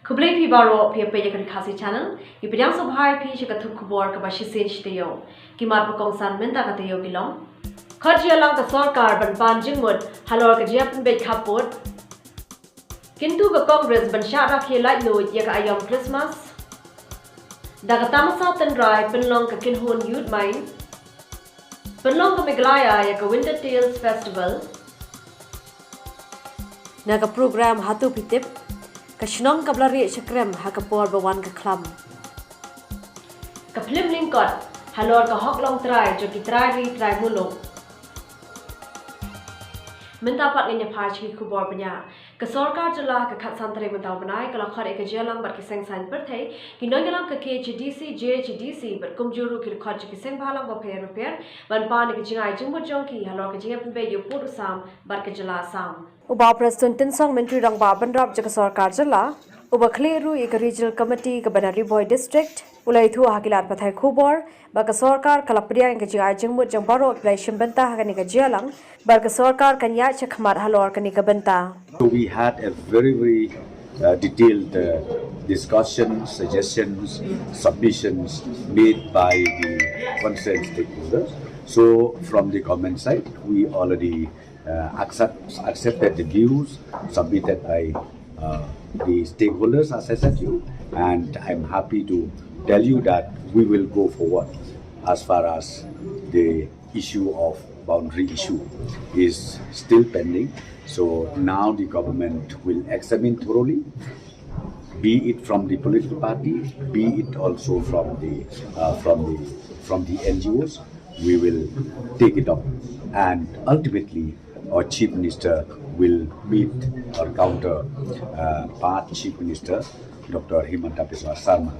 Khubor Taiew pia pia RiKhasi channel. Ipidang sabhai pi shikatu Khubor kabashi Taiew. Kimat pakong san menta ka Taiew kilong. Khajia lang ka sarkar ban panjing mud halor ka jiap bet khapot. Kintu ka Congress ban syara khilai no ya ka ayam Christmas. Daga tamasa tendrai penlong ka kinhun youth mine. Penlong ka Meglaya ya ka Winter Tales Festival. Naga program hatu pitip. Kashnong kablari shakrem hakapor bawan ka klam. Kaplim lingkot halor ka hoklong try jo ki try mulong. Minta pat ngenya phachi Khubor panya. Ka sarkar jala ka khat santare mentaw banai kala khar ek jalang bar ki seng san per thai ki noyalam ka KGDC JGDC bar kumjuru ki khar ki seng bhalang ba pher ban pan ki jingai jingbo jong ki halor ka jingap be yo pur sam bar ka jala sam. Uba President Tinsong Mentri Rang Baban Rab Jaka Sarkar Jala, Uba Kleru Ika Regional Committee Kabanari Boy District, Ulaitu Hakilat Pathai Khubor, Baka Sarkar Kalapria and Kajai Jingmut Jambaro Operation Benta Hakanika Jialang, Baka Sarkar Kanya Chakmat Halor Kanika Benta. So we had a very detailed discussions, suggestions, submissions made by the concerned stakeholders. So from the government side, we already accepted the views submitted by the stakeholders, as I said to you, and I'm happy to tell you that we will go forward as far as the issue of boundary issue is still pending. So now the government will examine thoroughly, be it from the political party, be it also from the NGOs. We will take it up, and ultimately our Chief Minister will meet our counterpart Chief Minister, Dr. Himanta Biswa Sarma,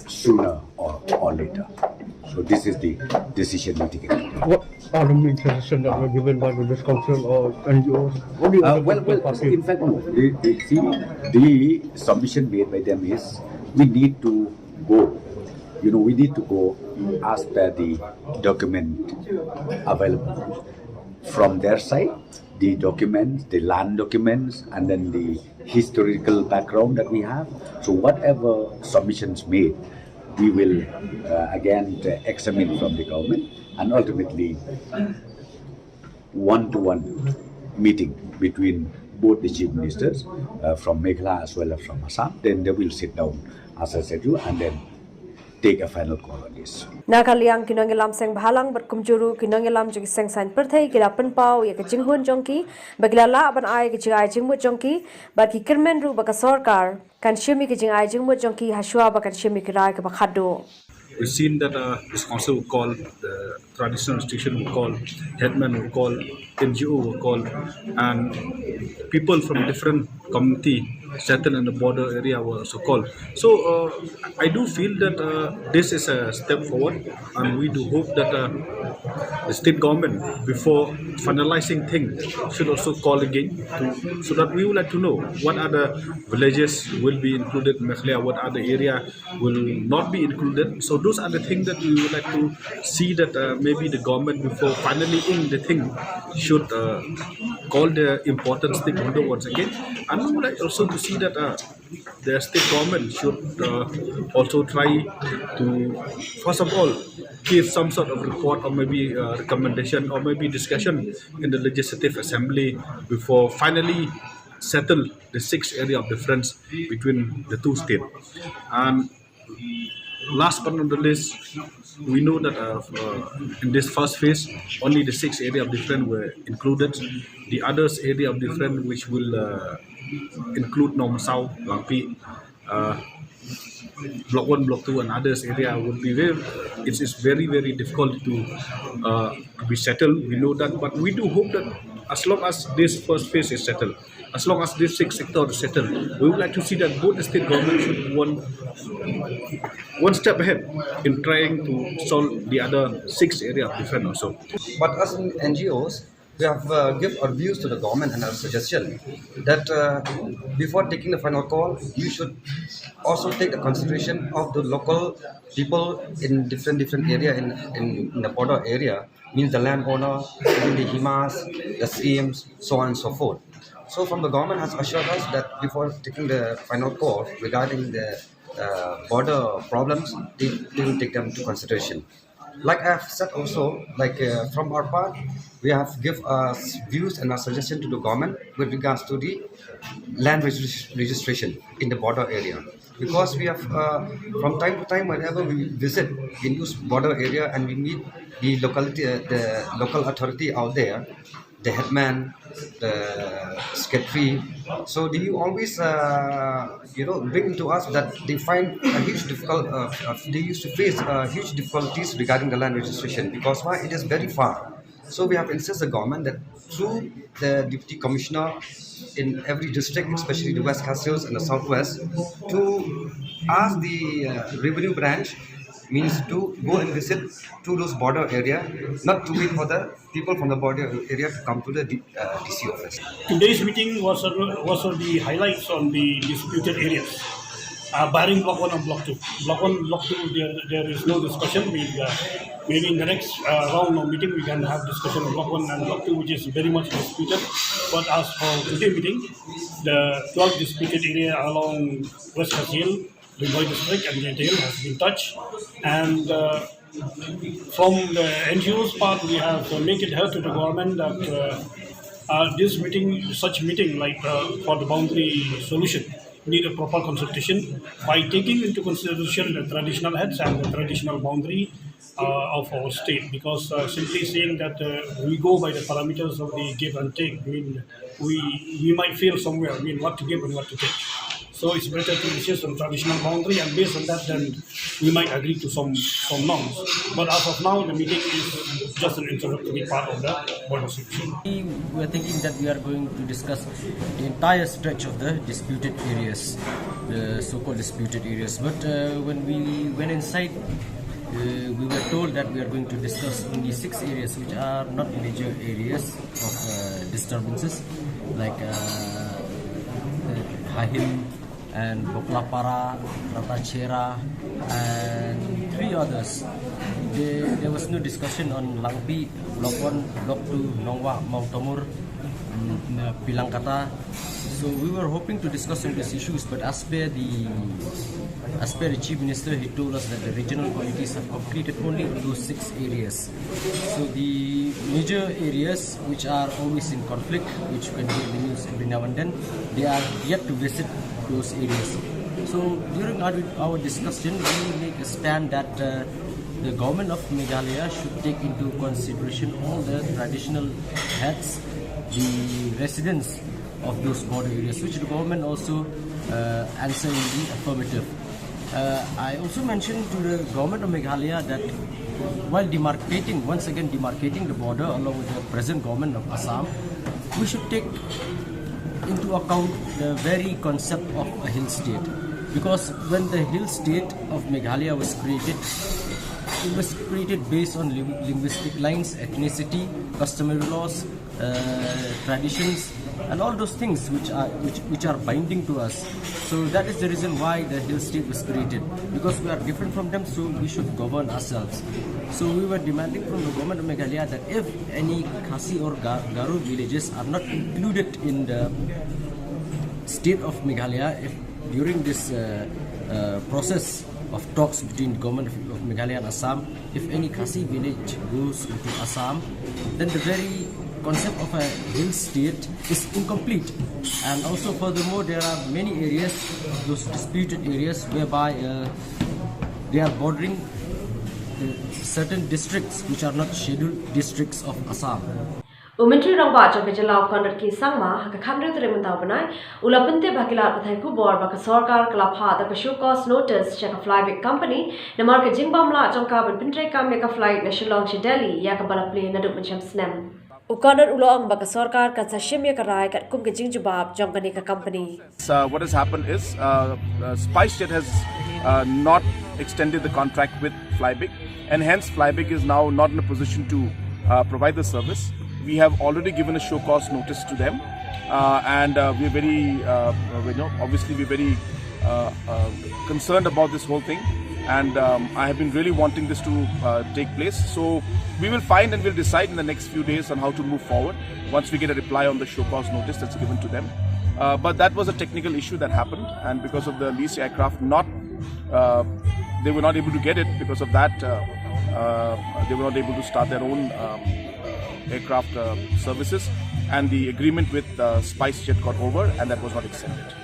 sooner or later. So this is the decision we take. What are the main suggestions that were given by this council or NGOs? What do you in fact, no. The submission made by them is we need to go. We need to go as per the document available. From their side, the documents, the land documents, and then the historical background that we have. So whatever submissions made, we will again examine from the government, and ultimately one-to-one meeting between both the chief ministers from Meghalaya as well as from Assam. Then they will sit down, as I said to you, and then take a final call on this. Nakaliang kinongelam seng bhalang berkumjuru kinongelam jeng seng san perthai kilapan pau ya kejinghun jongki baglala aban ai kejai jingmut jongki baki kirmen ru baka sarkar kan shimi kejai jingmut jongki haswa bakan shimi kirai ke bakhado. We've seen that this council will call, the traditional institution will call, headmen will call, NGO will call, and people from different community settled in the border area were also called. So I do feel that this is a step forward, and we do hope that the state government, before finalizing things, should also call again so that we would like to know what other villages will be included in Meghalaya, what other area will not be included. So those are the things that we would like to see, that maybe the government, before finally in the thing, should call the important stakeholder once again. And we would like also to see that the state government should also try to, first of all, give some sort of report or maybe recommendation or maybe discussion in the Legislative Assembly before finally settle the 6 area of difference between the two states. And last but not the least, we know that in this first phase, only the 6 area of difference were included. The others area of difference, which will include North South, Langpi, Block 1, Block 2 and others area would be it is very difficult to be settled. We know that, but we do hope that as long as this first phase is settled, as long as this 6 sector is settled, we would like to see that both the state government should one step ahead in trying to solve the other 6 area of difference also. But as NGOs, we have give our views to the government and our suggestion that before taking the final call, you should also take the consideration of the local people in different area in the border area, means the landowner, the Himas, the streams, so on and so forth. So from the government has assured us that before taking the final call regarding the border problems, they will take them into consideration. Like I have said also, from our part, we have give our views and our suggestion to the government with regards to the land registration in the border area. Because we have, from time to time, whenever we visit in this border area and we meet the locality, the local authority out there, the headman, the secretary. So they always, bring to us that they find a huge they used to face huge difficulties regarding the land registration because why it is very far. So we have insisted the government that through the deputy commissioner in every district, especially the West Castles and the Southwest, to ask the revenue branch means to go and visit to those border area, not to wait for the people from the border area to come to the DC office. Today's meeting was on the highlights on the disputed areas, barring Block 1 and Block 2. Block 1, Block 2, there is no discussion. Maybe in the next round of meeting we can have discussion on Block 1 and Block 2, which is very much disputed. But as for today's meeting, the 12 disputed area along West Khasi, Rimboy district and Taiew has been touched, and from the NGOs part we have make it heard to the government that this meeting, such meeting like for the boundary solution, need a proper consultation by taking into consideration the traditional heads and the traditional boundary of our state, because simply saying that we go by the parameters of the give and take, I mean we might fail somewhere, I mean what to give and what to take. So it's better to insist on traditional boundary, and based on that, then we might agree to some norms. But as of now, the meeting is just an introductory part of the border solution. We are thinking that we are going to discuss the entire stretch of the disputed areas, the so-called disputed areas. But when we went inside, we were told that we are going to discuss only 6 areas which are not major areas of disturbances, like Hahim and Boklapara, Ratachera, and 3 others. There was no discussion on Langpi, Block 1, Block 2, Nongwa, Mount Tamur, Pilangkata. So we were hoping to discuss on these issues, but as per the Chief Minister, he told us that the regional committees have completed only on those 6 areas. So the major areas which are always in conflict, which you can hear in the news every now and then, they are yet to visit those areas. So during our discussion, we make a stand that the government of Meghalaya should take into consideration all the traditional heads, the residents of those border areas, which the government also answered in the affirmative. I also mentioned to the government of Meghalaya that while once again demarcating the border along with the present government of Assam, we should take into account the very concept of a hill state. Because when the hill state of Meghalaya was created, it was created based on linguistic lines, ethnicity, customary laws, traditions, and all those things which are binding to us. So that is the reason why the hill state was created, because we are different from them, so we should govern ourselves. So we were demanding from the government of Meghalaya that if any Khasi or Garo villages are not included in the state of Meghalaya, if during this process of talks between the government of Meghalaya and Assam, if any Khasi village goes into Assam, then the very concept of a hill state is incomplete. And also furthermore, there are many areas, those disputed areas, whereby they are bordering certain districts which are not scheduled districts of Assam. Umentri rangba jang kejelau kondat ki sangma ka khamre tere mentau banai ulapente bhagila pathai Khubor ba ka sarkar kalapha da ka show cause notice check a flyback company namar ka jingbamla jangka ban pintre kam ka flight na Shillong shi Delhi ya ka bala plane na duk macam snem ukondat ulong ba ka sarkar ka sashim ya ka rai ka kum ka jingjubab jangkani ka company. What has happened is SpiceJet has not extended the contract with Flybic, and hence Flybic is now not in a position to provide the service. We have already given a show cause notice to them, and we're very, obviously we're very concerned about this whole thing. and I have been really wanting this to take place. So we will find and we'll decide in the next few days on how to move forward once we get a reply on the show cause notice that's given to them. But that was a technical issue that happened, and because of the leased aircraft they were not able to get it. Because of that, they were not able to start their own aircraft services, and the agreement with SpiceJet got over, and that was not extended.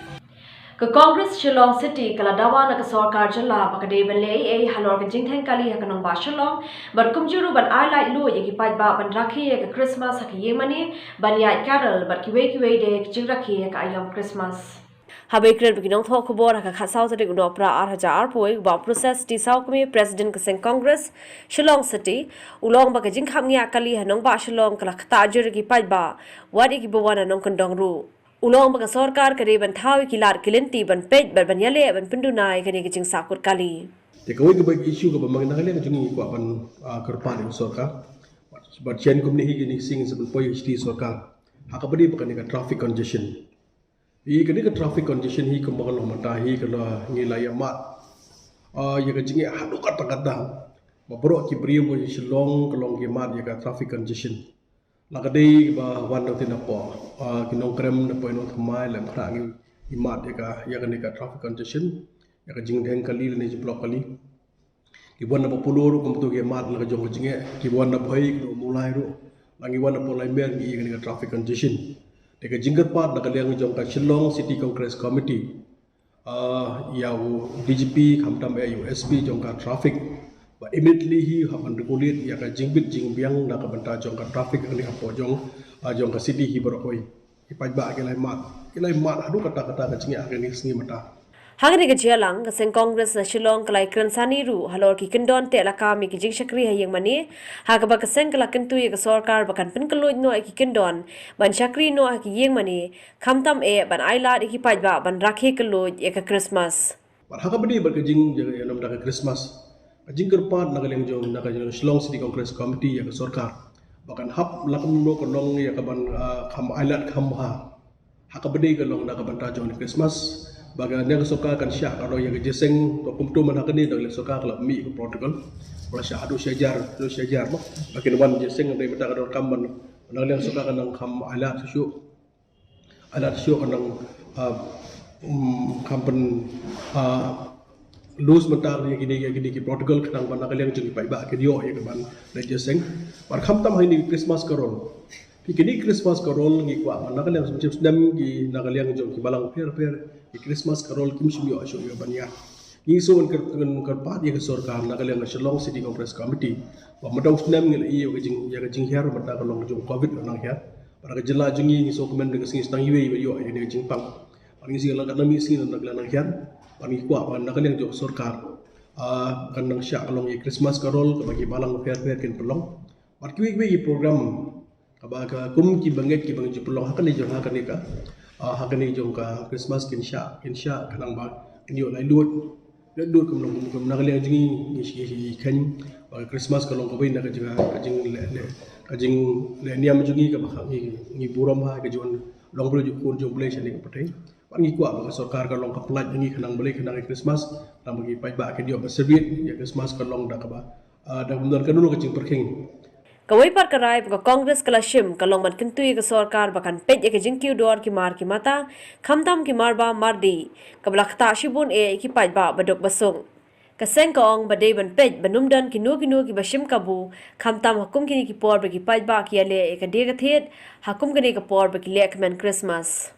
Congress Shillong City kala dawa na Sarkar jala bakade benle halor ke jingtheng kali hakanong ba Shillong but kumjuru ban ai lu yeki pai ba ban rakhi ke Christmas hak yemani ban ya carol but kiwe de jing rakhi ke ailam Christmas Habekred beginong tho khubor hak khasau te gudo pra 8000 poi ba process ti sau kmi president ke Congress Shillong City ulong ba ke jingkham ngia kali hanong ba Shillong kala khata jur ki pai ba wari ki bawana nong kondong ru Ulong baka Sarkar kare ban thawi kilar kilinti ban pej ban yale ban pindunai kane ke jing sakur kali. Te kawai ke bagi isu ke bamang nakale ke jungi ko ban kerpa ni Sarkar. But chen kumni hi ni sing sebelum poi HD Sarkar. Hakabadi bukan ni traffic congestion. Hi kani ke traffic congestion hi kembang lo mata hi kala ngilai amat. Ya ke jingi hadu kata-kata. Bapak ki beriu bo Shillong kelong ki mat ya ke traffic congestion. Lakadai ba wan nang tinapo kinong krem na po inong thamai lam krangi imat ya ka traffic congestion ya ka jingdeng kali ni block kali ki wan na populoro kum tu ge mat la jong jinge ki wan na bhai ko mulai ro langi wan na polai mer ki ka traffic congestion de ka jingat pat na ka liang jong ka Shillong City Congress Committee ya DGP khamtam USP jong ka traffic but immediately he have regulate ya ka jingbit jingbiang na ka banta jong ka traffic ani ka pojong jong ka city hi borokoi ipai ba ke lai mat hadu kata-kata ka jingi agani sngi mata Hagani ke jialang ke Congress na Shillong kalai kransani ru halor ki kendon te lakami ki jing shakri hayeng mani hagaba ke kala kentu ye ke Sarkar bakan pin kaloi no ki kendon ban shakri no ki yeng mani khamtam ban aila ki pai ba ban rakhe kaloi ye ka Christmas but hagabadi bar ke jing ya nam da ka Christmas Jingker part nagaleng jong nagaleng Shillong City Congress Committee ya ke Sarkar bahkan hap lakam no kolong ya kaban kham island kham ha hakabade kolong na kaban ta jong Christmas baga ne ke Sarkar kan sya karo ya ke jeseng to kumtu man hakani nagaleng Sarkar klab mi ko protocol wala sya adu syajar mo bakin wan jeseng ngai mata kador kam man nagaleng Sarkar kan kham island syu kan kampen lose mental yang gini ki protocol kenang ban nakaliang jeng pai ba ke dio ya ban rejeseng par khamtam hai ni Christmas karol ki kini Christmas karol ngi kwa ban nakaliang semcem sedam ki nakaliang jong ki balang per ki Christmas karol kim shimyo asyo yo ban ya ni so kan pat ya ke Sarkar nakaliang Shillong City Congress Committee wa madong sedam ngi iyo ke jing her mata kalong jong covid nang her para ke jela jungi ni so komen de singi stang yiwe yo ya ni jing pang paling sing lang kan mi sing nang her Pani kuat pan nak yang jok Sarkar kan nang syak kalong ye Christmas karol bagi balang fair kin pelong pat kiwi program aba ka kum ki banget ki bang pelong hakan ni jong hakan ni jong ka Christmas kin syak kanang ba kinyo lai lut kum nak yang jingi ni kan Christmas kalong ko bin nak kajing le niam jungi ka ba ni buram ha ka jon long bro jong boleh sini ko patai Pangi kuat bagi Sarkar kalong kapelat ini kenang balik kenang Christmas nang bagi pai ba ke dia berservit ya Christmas kalong dak ba dak benar kan dulu kecing perking Kawai par karai baka Congress kala shim kalong man kentu ye ke Sarkar bakan pej ye ke jingkiu dor ki mar ki mata khamtam ki marba mardi kabla khata shibun ki pai ba badok basung kaseng kong bade ban pej banumdan ki nu ki bashim kabu khamtam hakum ki por bagi pai ba ki ale ke de gathet hakum ki por bagi lek man Christmas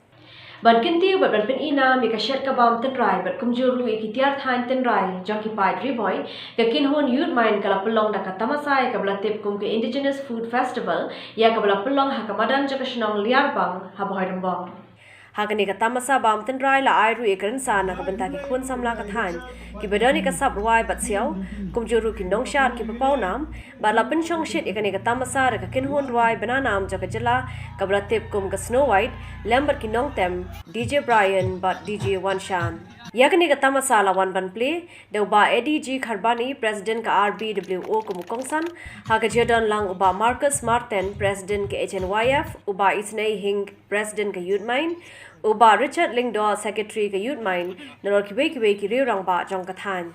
Ban kinti bat ban pin ina mi ka shet ka bam ten rai bat kumjuru ki tiar thain ten rai jong ki pai dri boy ka kin hon youth mind kala pelong da ka tamasai ka bla tip kum ke indigenous food festival ya ka bla pelong ha ka madan ja ka shnong liar bang ha boy dum bang Hagani ka tamasa bam ten rai la airu ekran sa na ka banta ki khun samla ka than ki bedani ka sab ruai bat siaw kumjuru ki nong shar ki papau nam ba la pen chong shit ekani ka tamasa ra ka kin hon ruai bana nam ja ka jala ka bla tip kum ka Snow White lamber ki nong tem DJ Brian but DJ Wan Shan Yakni ka tamasa la wan ban play de ba ADG Kharbani president ka RBWO ko mukongsan ha ka jedan lang uba Marcus Martin president ka HNYF uba Isnei Hing president ka Youth Mind uba Richard Lingdo secretary ka Youth Mind nalor ki riu rang ba jong ka than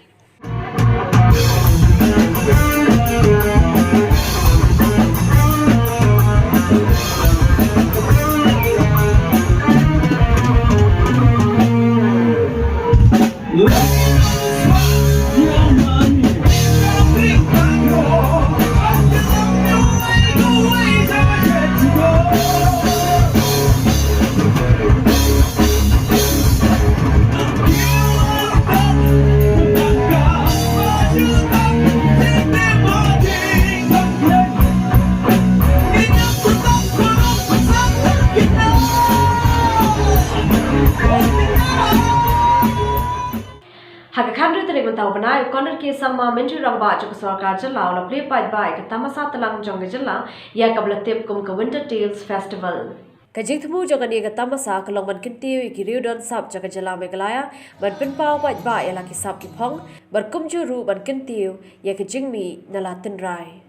Hakakan dari mentau benai, koner kisah ma menju ramba joko sarkar jelau la play pai bai ke tamasa telang jong jelang ya kablatip kum ke Winter Tales Festival. Kajik temu jogan ia ke tamasa kelong man kintiu iki riudon sab jaga jelang Meghalaya ban pinpau pai bai ya laki sab ki phong berkum juru ban kintiu ya ke jingmi nalatin rai.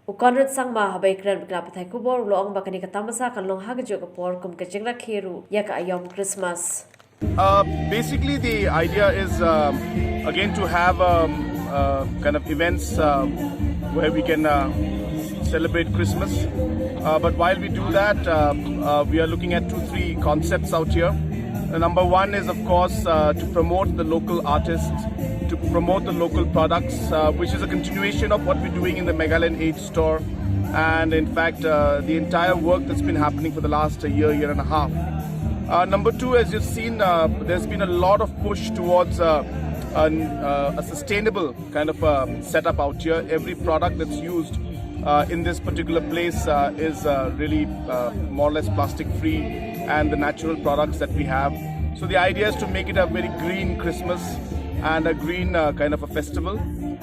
Ukonrat sang ma habai kran bikla patai Khubor loong bakani ke tamasa kalong hagajo ke por kum ke jingla khiru ya ke ayom Christmas. Basically, the idea is again to have kind of events where we can celebrate Christmas. But while we do that, we are looking at 2-3 concepts out here. Number one is, of course, to promote the local artists, to promote the local products, which is a continuation of what we're doing in the Meghalayan Age store. And in fact, the entire work that's been happening for the last year and a half. Number two, as you've seen, there's been a lot of push towards a sustainable kind of setup out here. Every product that's used in this particular place is really more or less plastic free and the natural products that we have. So the idea is to make it a very green Christmas and a green kind of a festival.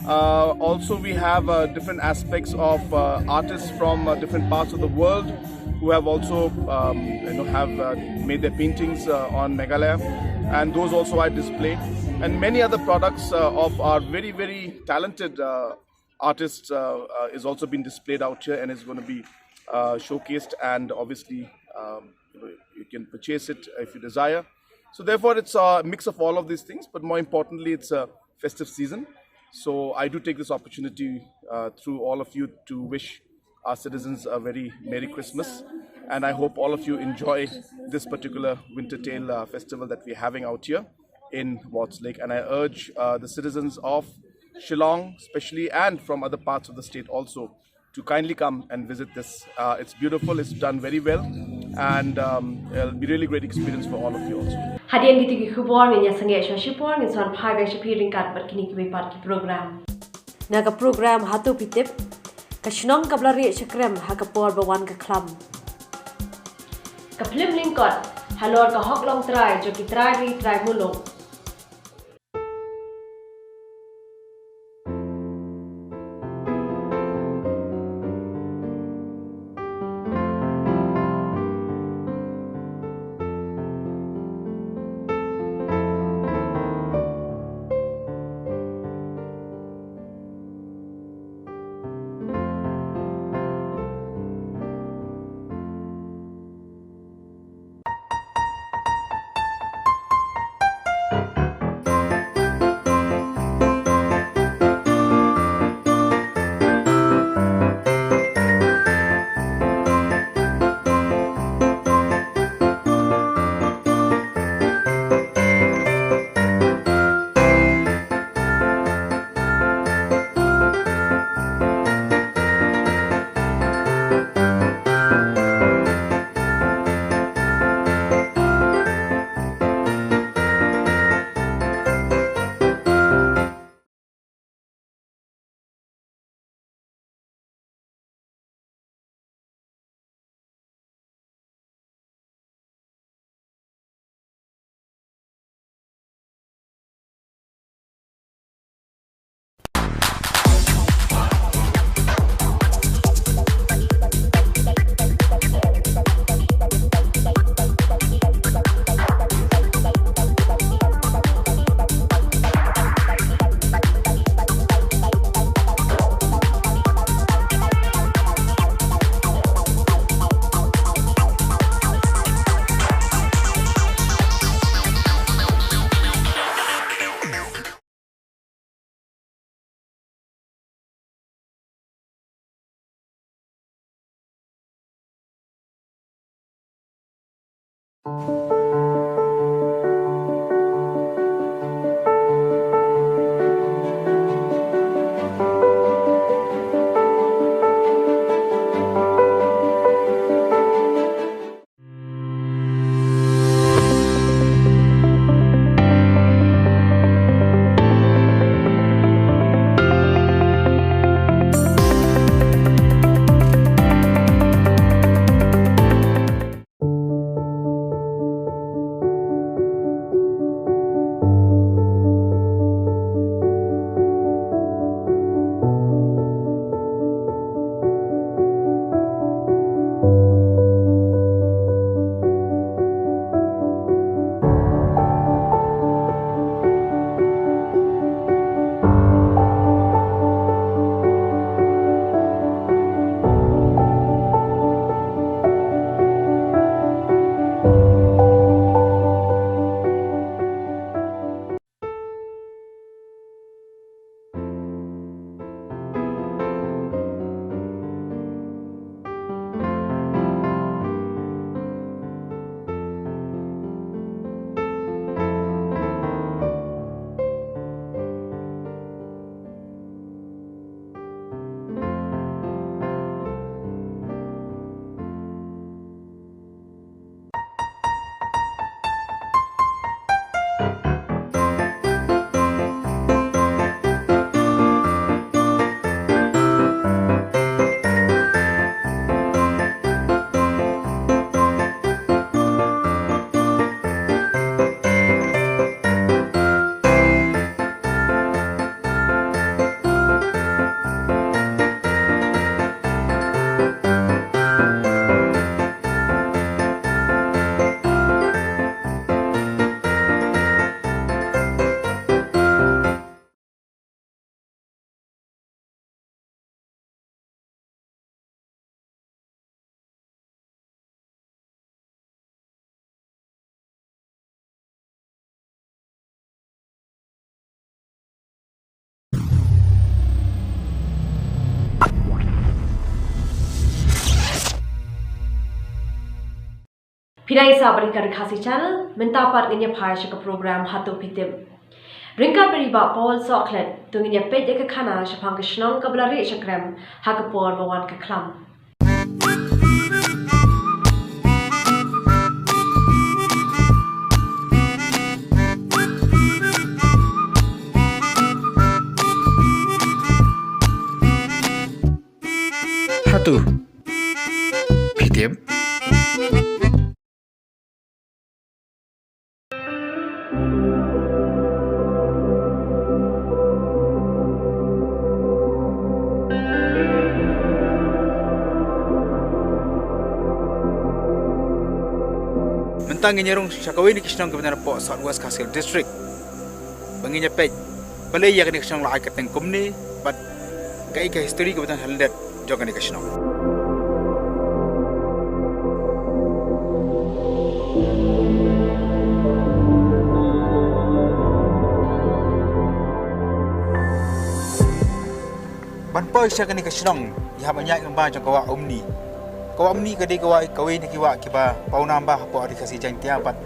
Also, we have different aspects of artists from different parts of the world who have also have made their paintings on Meghalaya, and those also are displayed, and many other products of our very, very talented artists is also being displayed out here and is going to be showcased, and obviously you can purchase it if you desire. So therefore it's a mix of all of these things, but more importantly it's a festive season. So I do take this opportunity through all of you to wish our citizens a very Merry Christmas, and I hope all of you enjoy this particular Winter Tail festival that we're having out here in Watts Lake. And I urge the citizens of Shillong especially, and from other parts of the state also, to kindly come and visit this. It's beautiful, it's done very well, and it'll be really great experience for all of you also. Hadian gitu ki Khubor ni sange shipor ni son phai shipiring kat berkini ki part ki program. Naga program hatu pitip Kashnong kablari chakrem hakapor bawan ka klam. Kaplim lingkot halor ka hok long try jo ki try mulong. Pidai sabari ka RiKhasi channel, mentapat nganya phaya ka program hatu pitim. Ringkat beriba Paul Soklet, tungnya pede ke khana shapang ke shnong ka blari shakrem, hakapor bawan ke klam. Hatu pitim. Mentang nyerong syakawin di kisnong kebenaran po Southwest Khasi District. Banginya pej. Balai ya kini kisnong lai kateng kumni, but kai ka history kebenaran haldat jogan di kisnong. Ban po siya kani kisnong, yahamanya ngamba jong kawa umni. Kawa umni kadi kawa kawin kiwa kiba paunamba po RiKhasi jang tiapat.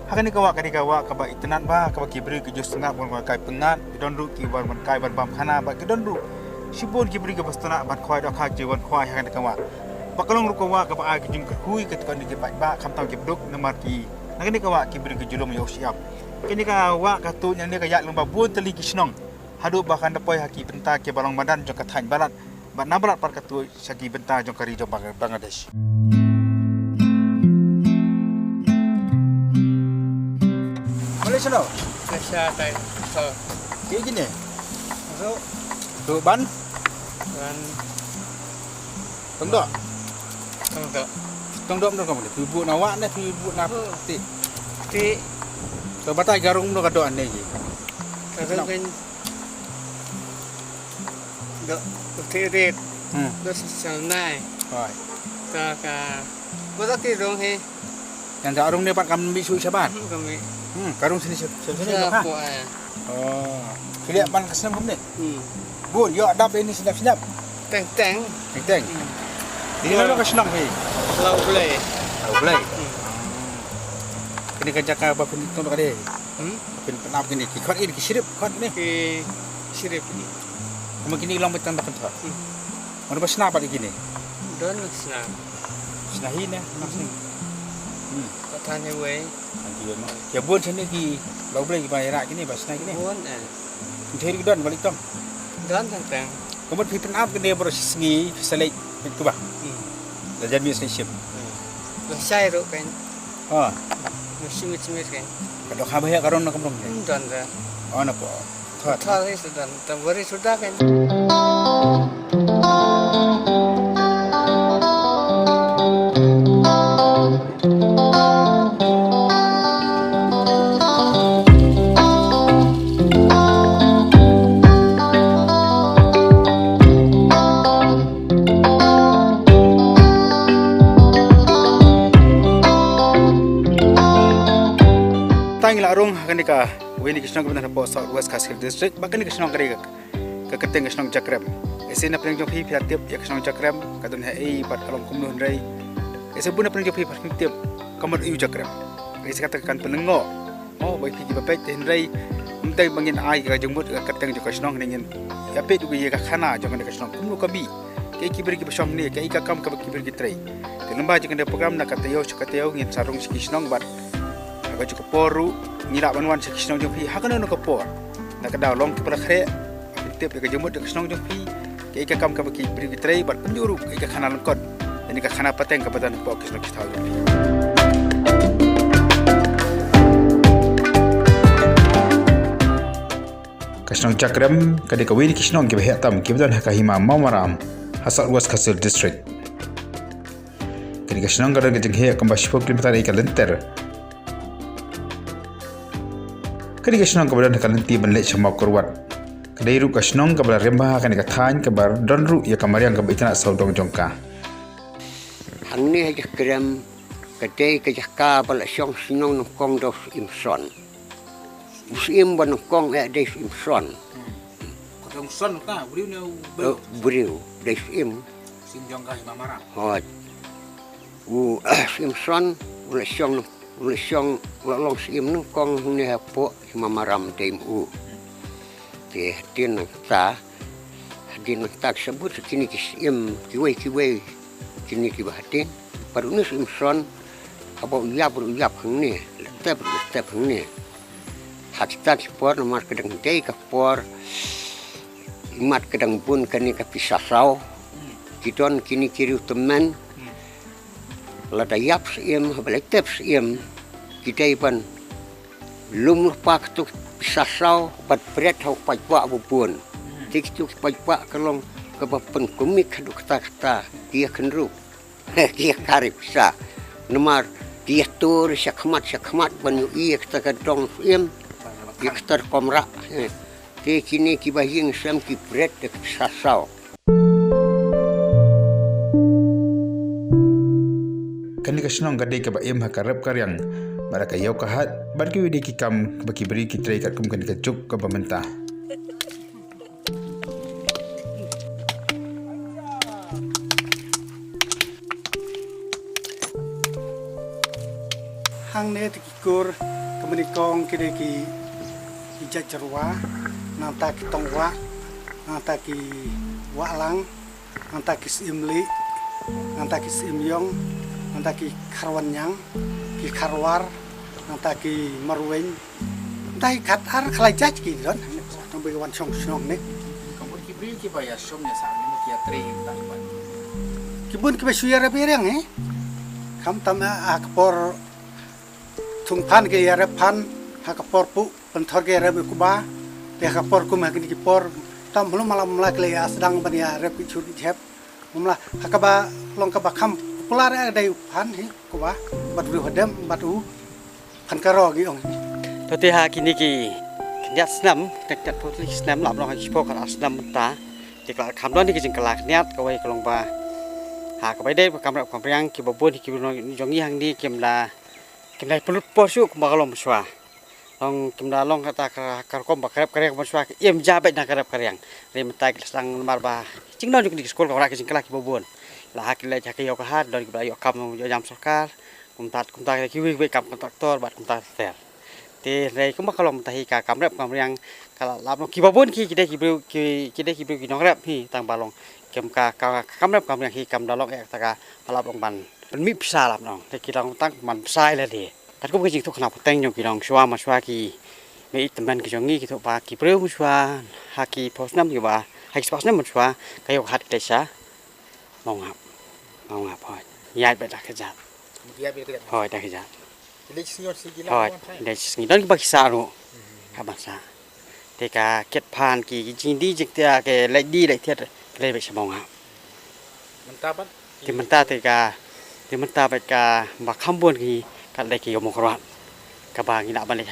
Hakani kawa kadi kawa kaba itenan ba kaba kibri ke just tengah bon kai pengat kidonru ki ban kai ban bam khana ba kidonru sibun kibri ke bastana ban khoi do khak jiwan khoi hakani kawa bakalong ru kawa kaba a ki jing hui ke tukang di ba kham tau ki beduk nemar ki nakani kawa kibri ke julum yo siap kini kawa katu nya ni ka yak lomba bun teli kisnong hadu bahkan depoi haki benta ke balong badan jong kathan barat ban nabrat par katu sagi benta jong kari jong Bangladesh. Malaysia no? Malaysia tay. So, Kayak gini. so Tuh ban, dan tengdok. untuk Tengdok ndo kamu ni. Ibu nawak ni, ibu nak ti. ti So batai garung ndo kado ane ji. kadang kan do ti red do sel nai Rồi. ta ka có rất ti rong he Yang garung ni pat kami bisu saban. kami Garung sini sini sa ha. po Oh. Kiliap pan kesenam kamu ni. hmm Bu, yo adap ini sedap-sedap. teng teng Teng. Ini mana kesenam ni? lau boleh Tahu boleh. kini kerja apa pun itu nak ada. Pun pernah kini kau ini kisirip kau ini. Sirip ni. Kamu kini ulang betul betul tak. Mana pas nak pada kini. Don senang. Senahin ya, nak senang. Kau tanya we. Ya buat sini ki, lau boleh bayar kini pas senang kini. Buat Jadi don balik tong. Don tentang. Kamu pernah kini beros sengi selek itu bah. Dah jadi relationship. Saya ro kan. Simit kan. Kadang khabar ya karon nak kamu. Don dah. Nak po. Thal itu dan tambari sudah kan. Tang larung kanika weni kisnong kebenar po South West Khasi District bahkan kisnong karega ke keteng kisnong Jakrem esena preng jopi piatip ya kisnong Jakrem kadun hai pat kalong kumnu hendrai esebuna preng jopi pat tiap kamar yu Jakrem esi katakan penengo baik pigi bapet hendrai mentai bangin ai ka jengmut ke keteng jo kisnong ningen ya pe du ye ka khana jo kan kisnong kumnu kabi ke kibir ki basom ni ke ika kam ka kibir ki trai kelemba jo kan program na katayau ngin sarung kisnong bat agak cukup poru nilak banwan sekisnong jompi hakana no kapor nak kada long kepada kre tiap ke jemut ke kisnong jompi ke ika kam ka baki beri bitrai bar kunjuru ke ika khana lengkot dan ika khana pateng ke badan po kisnong kitau jompi kisnong Jakrem kade ka wi kisnong ke behatam ke badan hakahima mamaram hasal was Khasi District kade kisnong kada ke jenghe kambas 10 km ika lenter kadi kasnong kebadan kalenti benlek chamau korwat kadai ru kasnong kebadan rembah kan ikathan kebar donru ya kamariang kebaitana saudong jongka hangni aja krem kadai kajaka bala syong sinong nongkong dos imson usim banongkong des imson kodong son ka buriu ne buriu des sim jongka mamara hot imson bala syong ulisyong lolong sim nung kong ni hapo mamaram tim te tin ta din tak sebut kini kisim kiwe kini kibatin parunus imson abo uyap ni tep ni haktat spor nomor kedang dei kapor imat kedang bun kani kapisasau kidon kini kiri teman lada yap sim balik tep sim kita ipan lum pak tu sasau pat pret hau pajwa bubun tik tu pajwa kalong ke bapen komik duk kata dia kenru dia karib sa nomor dia tur syakmat banyu iya kita kadong sim kita komra te kini kibahing sam ki pret de sasau kani kasnong gadai ke baim hakarap karyang baraka yau kahat barki widi kikam baki beri kitrai kat kum kani kacuk ke pemerintah Hang ne tikur kemenikong kide ki ijak cerwa nanta ki tongwa nanta ki walang nanta ki simli nanta ki simyong nanta ki karwanyang ki karwar nanta ki marweng dai katar khalajaj ki don sampai wan song ne kamu kibri ki bayar somnya sang ni ki atri tak ban kibun ki besuyara bereng kam tam akpor tungpan ke yara pan hakapor pu pentor ke yara kuba te hakapor ku makini ki por tam belum malam melak le sedang ban ya rep ki churi jep mumla hakaba long ka bakam popular ada pan hi kuba batu hodem batu kan karo gi ong Tadi kini ki niat senam dekat putri senam lap long ekspor kan senam mentah jika kamdon ni ki jengkelak niat kawai kelong ba kawai deh kamera kamera ki babon ki jongi hang ni kemla pelut posu kemaralom beswa long kemla long kata karkom bakarep karya beswa im jabet nak karep karyang rementai sang lemar ba cingnon juk di sekolah kawai ki jengkelak ki babon lah hakile jake yo kahat don ki bayo kam jam sokar kumtat kiwi kam kontraktor bat kumtat ter te rei kuma kalau mutahi ka kamrep kamriang kala lapno kibabun ki kide ki nongrep hi tang balong kem ka kamrep kamriang hi kam dalok ek taka palap long banเป็นมิพิซาลับน้องแต่กีฬาตั้งมันใช่เลยดีแต่ก็ไม่จริงทุกขณะพอแต่งยงกีฬาชัวมาชัวกีไม่อิตมันกีจงงี้กีทุกปากีเปรี้ยวชัวฮากีโพสน้ำอยู่ว่าฮากีสปอร์ตน้ำมันชัวก็ยกหัดเลยซะมองหับพอยายไปดักขจัดพอยดักขจัดพอยเด็กสิ่งนั้นก็บักษารู้ครับบักษาแต่การเก็บผ่านกีจริงดีจริงแต่แกเลยดีเลยเทียดเลยไปสมองหับมันตาบัดที่มันตาแต่การที่มันตาไปกาบักคำบวนกีกันได้กี่ยมกรวัดกับบางกีนับบันเลย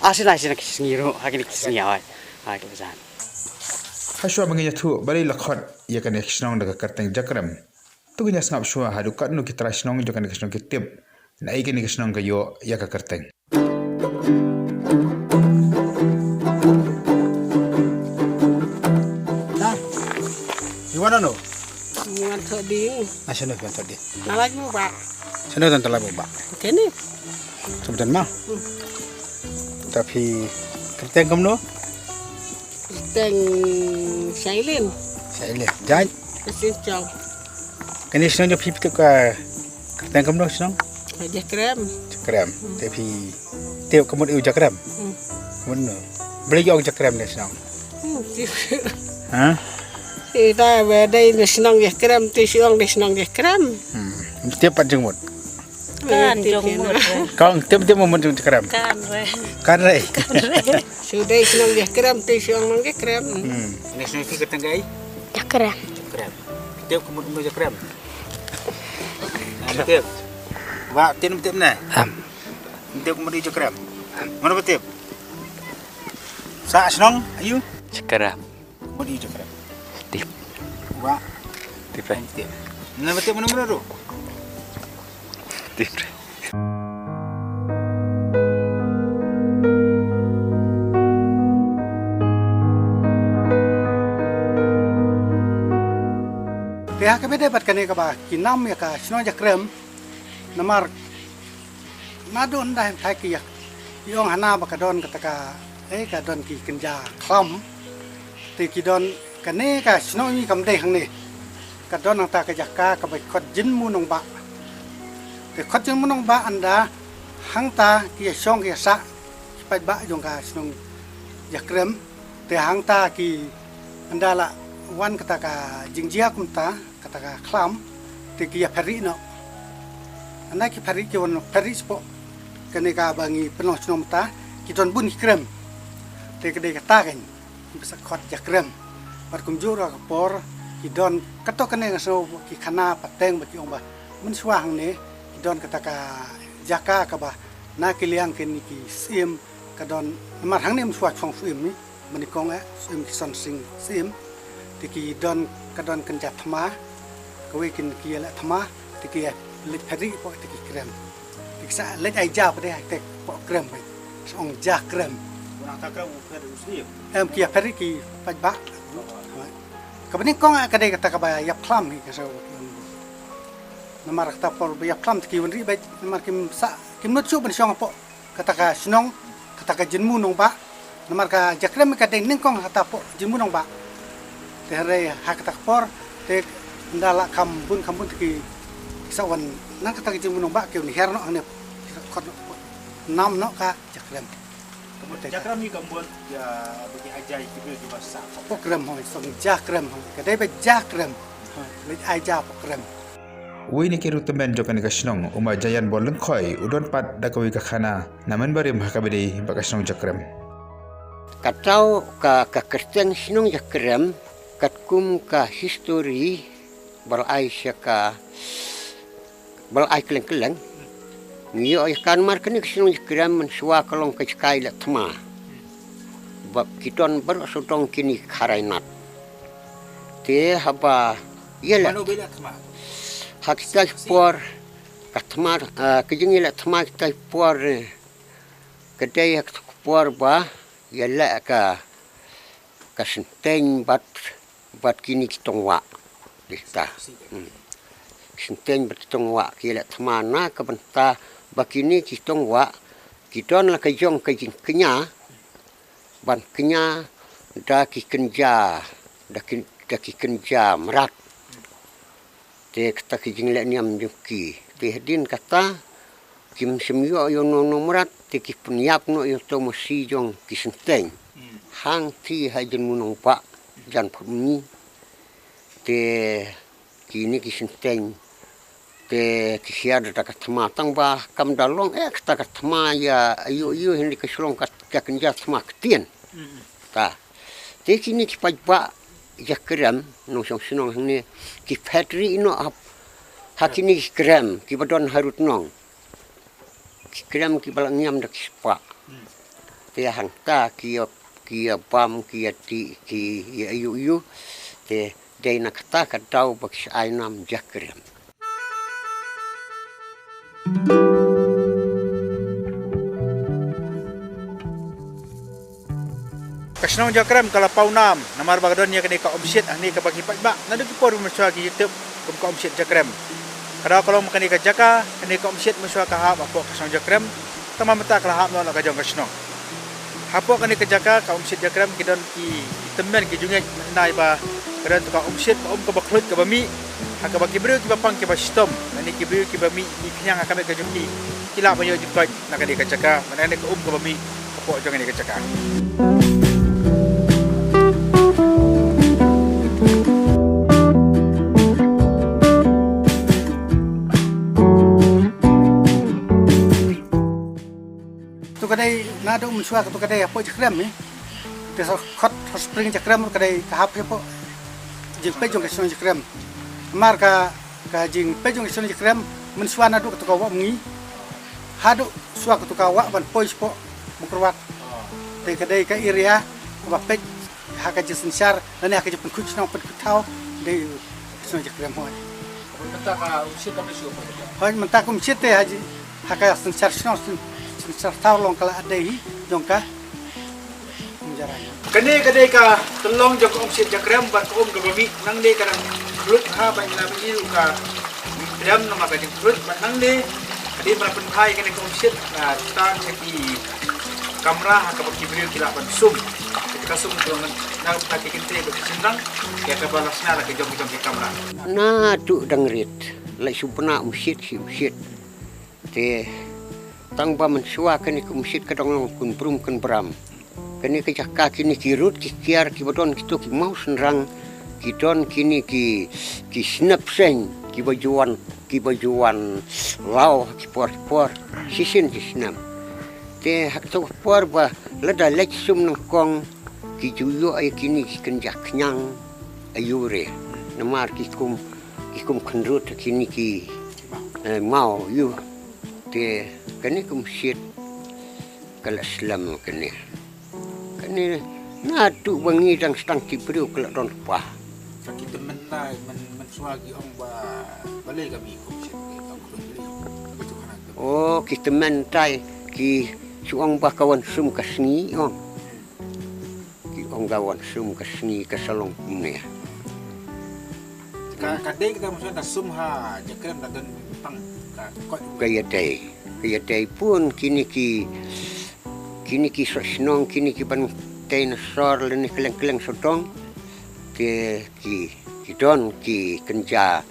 อาศินัยสินักสิงห์รู้หากินสิงห์เอาไว้กินจานข้าชัวบางอย่างทั่วบริลักขัดอยากกันเอกชนองดักกระตังจักรมตุกินยาสงับชัวหาดูกันนุกิตราชนองจักกันเอกชนองกิติบนายกันเอกชนองก็โยอยากกระตังนะอยู่วันนั้นหนู Ngan thoding. Nasional kan tadi. Nalai mo ba? Nasional kan telah ba. Kene. Sebenarnya mah. Tapi kerteng kamu no? Kerteng silent. Silent. Jangan. Kesin jauh. Kini senang jauh pipi tu ke kerteng kamu no senang? Jakrem. Jakrem. Tapi tiap kamu itu jakrem. Kamu no. Beli jauh jakrem ni senang. Hah? Kita bedai senang jakrem, tisiong senang jakrem. Tiap panjang mut. Kan jongmut. Kau tiap moment jakrem. Kan re. Kan re. Sudah senang jakrem, tisiong nang jakrem. Ini senang fikir tenggai. Jakrem. Jakrem. Tiap kamu tu jakrem. Tiap. Wah, tiap na. Tiap kamu tu jakrem. Mana tiap? Sa senang, ayu. Jakrem. Kamu tu jakrem. Tip. Wah. Tip. Tip. Mana tiap mana tu? Tip. Pihak kami dapat kini kaba kinam ya ka sino jakrem namar nadon dah thai ki yong hana bakadon kataka kadon ki kenja klam ti kidon kane ka sino ni kam dei hang ni kadon ta ka jakka ka bai khot jin mu nong ba te khot jin mu nong ba anda hang ta ki song ki sa pai ba jong ka sino jakrem te hang ta ki anda la wan kataka jingjia kumta kataka klam te kia peri no anak ki peri ki won peri spo kene ka bangi penuh cnom ta ki ton bun krem te kede kata kan bisa khot jakrem par kumjura ka por ki don kato kene ngaso ki khana pateng ba ki omba mun swang ne ki don kataka jaka ka ba na ki liang ken ki sim ka don mar hang ne swak phong sim ni manikong sim ki son sing sim tiki don kadon kenjat thama kawe kin kia la thama tiki lek phari po tiki krem tiki sa lek ai ja pa de tek po krem pe song ja krem Orang tak krem phari usni kia phari ki pa ba ka bani kong ka de ka ba yap khlam ni ka so namar ta por yap khlam tiki wan ri ba namar kim sa kim not chu ban song po kataka snong kataka jinmu nong ba namar ka jakrem ka de ning kong ta po jinmu nong ba Tere hak tak por te ndala kambun tiki sawan nang kata ki munong ba ke ni herno ane khot nam no ka jakrem jakrem ni kambun ya bagi ajai ki juga sa program ho song jakrem ho ka dai ba jakrem le aja program Wei ni kiru temen jokan kasnong uma jayan boleng khoi udon pat dakawi ka khana naman bari mahkabedi bakasnong jakrem Katau ka kerteng sinong jakrem katkum ka history balai syaka balai keleng-keleng ngiyo kan mar kini kesinong jakrem mensua kalong kecakai la tma bab kiton ber sotong kini kharainat te haba yela Mano bela tma hakita por katmar kejingi la tma kita por kedai por ba yela ka kasenteng bat kini kitong wa dista kisenteng bertong wa kila tmana ke benta bakini kitong wa kidon la kajong kajing kenya ban kenya da ki kenja da ki kenja merat te kata kijing le niam juki te hadin kata kim semyo yo no merat te ki penyap no yo to mosi jong kisenteng hang ti hajen munong pa jan phumi te kini kisenteng te kisia da katma tang ba kam dalong kata katma ya ayu hindi kasulong kat kenja tma ktien ta te kini ki pajba jakram no song sinong hne ki factory no ap hakini kram ki badon harut nong ki kram ki balang nyam dak spa te hangta ki pam ki ati ki ayu te dei nak ta ka tau bak ainam jakram Kasnong jakram kala paunam namar bagadon ya kene ka omset ani ka bagi pak nadu ki por meswa ki youtube ka omset jakram kada kalau makani ka jaka kene ka omset meswa ka ha apa kasnong jakram tama mata kala ha no ka jong kasnong hapo kene ka jaka ka omset jakram ki don ki temen ki jungai nai ba kada ka omset ka ka baklut ka bami ha ka bagi bru ki bapang ki ba stom ani ki bru ki bami ki knyang ka ka jumpi kila banyo jukot na kene ka jaka mana ka ka bami hapo jong kene ka jaka kadai nado mensua tu kadai apa jakram ni desa khot spring jakram kadai kahap apa jing pejong kesong jakram mar ka jing pejong kesong jakram mensua nado tu kawa mengi hadu suak tu kawa ban poi spo bukrwat te kadai ka area ba pej haka jisensar dan haka jepun kuch nang pet kutau de kesong jakram hoy menta ka umsit ka mesu hoy menta ka umsit te haji haka sensar snor serta long kala adai jongka menjaranya kene kadai ka telong jok omset jakram ban ko ka bami nang de kadang lut ha ban na bi ka dam na ka jeng lut ban nang de kadai ban pen khai kene ka omset na ta ki kamera ha ka baki brio kila ban sum ka sum dong na ka ki kente ka sindang ya ka balasna la ka jong kamera na tu dangrit lai supna umsit te tang ba mensua kani kumsit kadang kun brum kun bram kani ke jakka kini kirut ki kiar ki bodon ki to ki mau senrang ki don kini ki snap seng ki bajuan lau ki por sisin ki snap te hak to por ba lada lek sum nang kong ki juyo ay kini ki kenjak nyang ayure namar ki kum kenrut kini ki mau yu te kani kumsit kala Islam kani na tu bangi dang stang kibriu kala don pa kita menai mensuagi ong ba balai kami kumsit oh kita mentai ki suang ba kawan sum kasni ong ki ong kawan sum kasni kasalong ni kadai kita maksudnya sum ha jakram dan pang kaya day pun kini ki sosnong kini ki ban tay na sor leni keleng sotong ki don ki kenja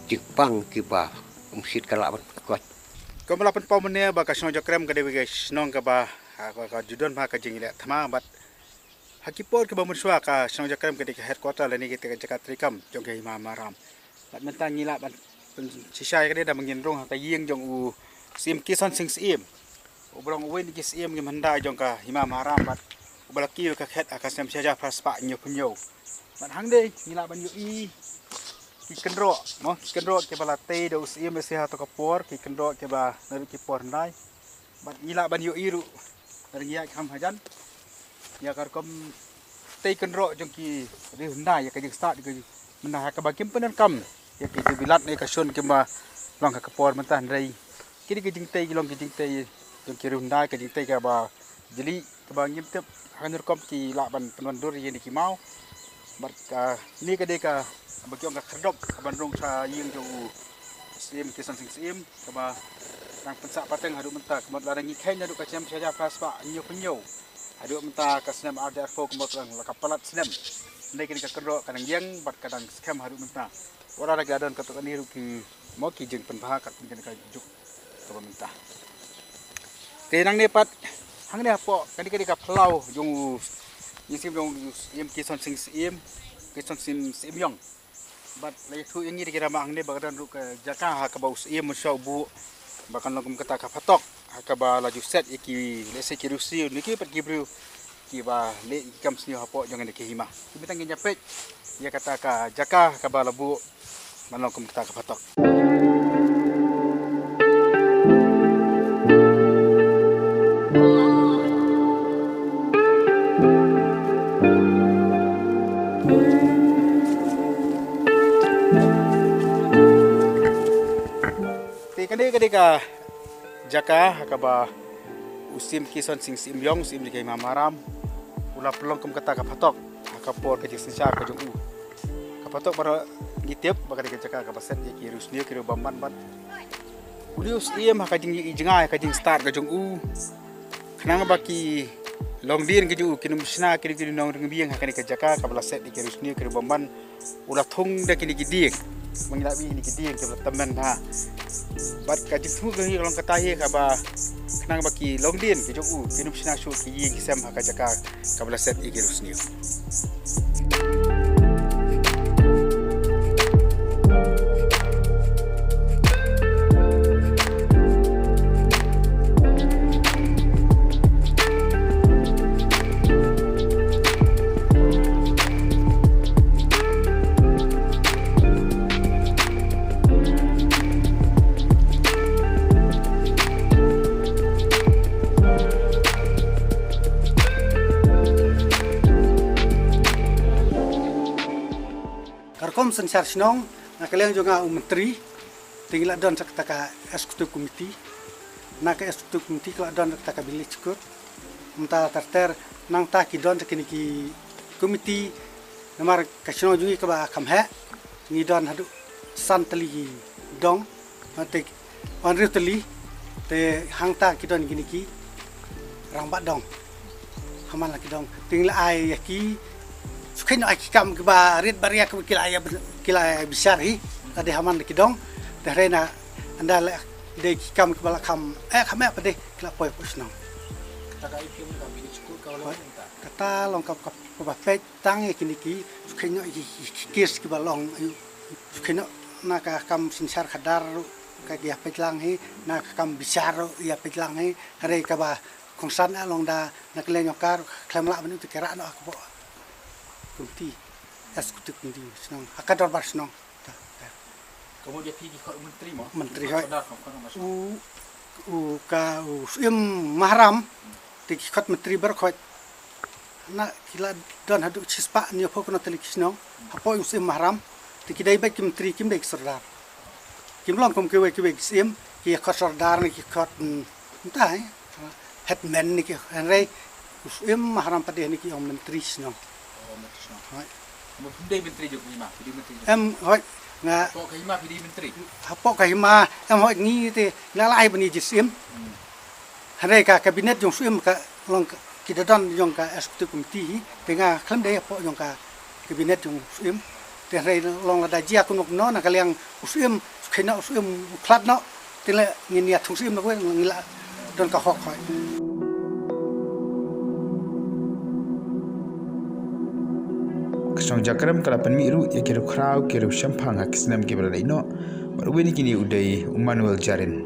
jipang ki ba umsit kalaban kot ko malapan pa mene ba ka sno jakram ka de guys nong ka ba ka judon ba ka jingile thama bat hakipor ka ba munswa ka sno jakram ka de headquarter leni ki ka trikam jong ke maram bat mentang ngila bat sisai ka de da menginrong ka yeng jong u sim kisan sing sim obrong wen ki sim ngi manda jong ka hima maram bat obalaki ka khet akasem saja praspa nyo punyo bat hang de ngila ban yu i ki kendro mo kendro ke bala te do sim se ha to ka por ki kendro ke ba nari ki por ndai bat ngila ban yu i ru dari ya kam hajan ya kar kom te kendro jong ki ri ndai ya ka jing start ki menda ka ba kim penan kam ya ki bilat ne ka shon ke ba long ka por mentan rei kini ke jing tei long ke jing tei jong ki rundai ke jing tei ka ba jeli ka ba ngim tep hanur kom ki la ban penondur ye ni ki mau bat ka ni ke de ka ba kyong ka kherdop ban rong sa yeng jo sim kisan sing sim kaba nang pensak pateng hadu menta kemot ladang ikan hadu kacam saja pas pak nyo penyo hadu menta kasnem RDR4 kemot lang lakapalat snem ndai kini kakero kadang yang bat kadang scam hadu menta ora lagi adon katok ni ruki mo ki jeng penpaha kat kini kajuk kaba menta tenang ne pat hang ne apo kani ka plau jong yisim jong yem kisan sing sim kisan sim yong bat lai thu yang ni dikira mang ne bagadan ru ke jaka ha ka baus iem musau bu bakan logum kata ka patok ha ka ba laju set iki lese kirusi niki pat gibru ki ba le ikam snio hapo jangan ke hima kita ngin japet ya kata ka jaka ka ba labu manlogum kata ka patok Kadika jaka hakaba usim kison sing sim yong sim dikai mamaram ula pelong kem kata kapatok hakapor ke jisensha ka jung kapatok bara gitiep bakade ke jaka kapaset ye kirus ni kiru bamban ban ulius iem hakajing jengai kajing start ka jung kenang baki long din ke jung kinum sna kiri nong ring biang hakane ke jaka kabla set di kirus ni kiru bamban ula thong da kini gidiek mengilabi ni gidiek ke teman ha bat kajik thu gahi long katahi kaba kenang baki long din ke jogu kinum sina shu ki yi kisam ha kajaka kabla set igirus ni Karkom sensar snong nakaliang juga menteri tinggal don sakta eksekutif komiti nak eksekutif komiti kalau don sakta bilik cukup menta terter nang ta ki don sakini ki komiti namar kasno jungi ka ba kamhe ni don hadu santali dong mate onritli te hangta ki don gini ki rangbat dong haman laki dong tinggal ai ki sukai no akikam ba red baria ke kila besar hi ada haman kidong darena anda de kikam ke bala kam kam apa de kila poi pusno kata ipium ka bini cukup kalau kata longkap ke ba pe tang kini ki sukai no kis ke balong ayu sukai no na ka kam sinsar khadar ka dia petlang hi na kam besar ya petlang hi hare ka ba kongsan along da nak le nyokar klamla bani tu kera no aku komiti eksekutif komiti senang akadar bar senang kemudian pergi ke menteri mo menteri ka sim mahram tikot menteri berkhot na kila don hadu cispa ni pho kono teli kisno hapo sim mahram tikidai ba kim menteri kim dek serdar kim long kom kewe sim ki khot serdar ni ki khot entai headman ni ki rei sim mahram padeh ni ki om menteri senang Mungkin menteri juga lima, em hoi nga pok kahima pidi menteri hapok kahima em hoi ni te lalai bani jisim hare ka kabinet jong sim ka long kita don jong ka eksekutif komiti tenga klam dei hapok jong ka kabinet jong sim te hare long la dajia kunok no na kaliang usim khina usim klat no te le ngin ya thung sim no ngila don ka hok hoi Kesong jakram kala penmiru ya kiru krau kiru shampang akisnam kibra ino barweni kini udai Manuel Jarin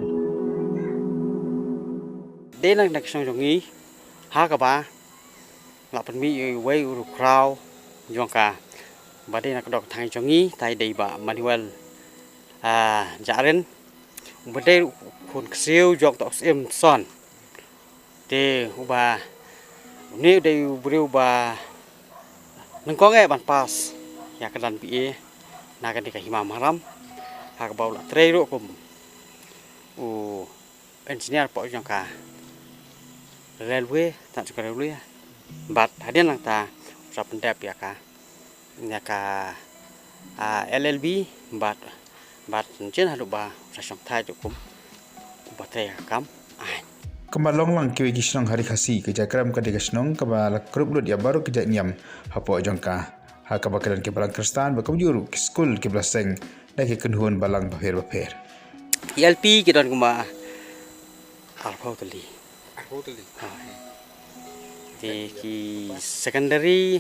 denang nak kesong jongi ha ka ba la penmi wei uru krau jongka bade nak dok thang jongi tai dei ba Manuel Jarin bade khun ksiu jok tok sim son te uba ni dei beriu ba nengkong ban pas ya kedan pi na kan dikah maram hak bau la treiro kum engineer po jong ka railway tak juga railway bat hadian lang ta sa pendap ya ka LLB bat bat jen halu ba rasong thai cukup ubataya kam ai Kemalong lang kiwi kisnong RiKhasi ke jakram ke digasnong ke bal grup lut ya baru ke nyam hapo jongka ha ka bakalan ke balang kristan ba juru ke skul ke blaseng da ke kenhuan balang baper LP ke don kuma alpau tali di secondary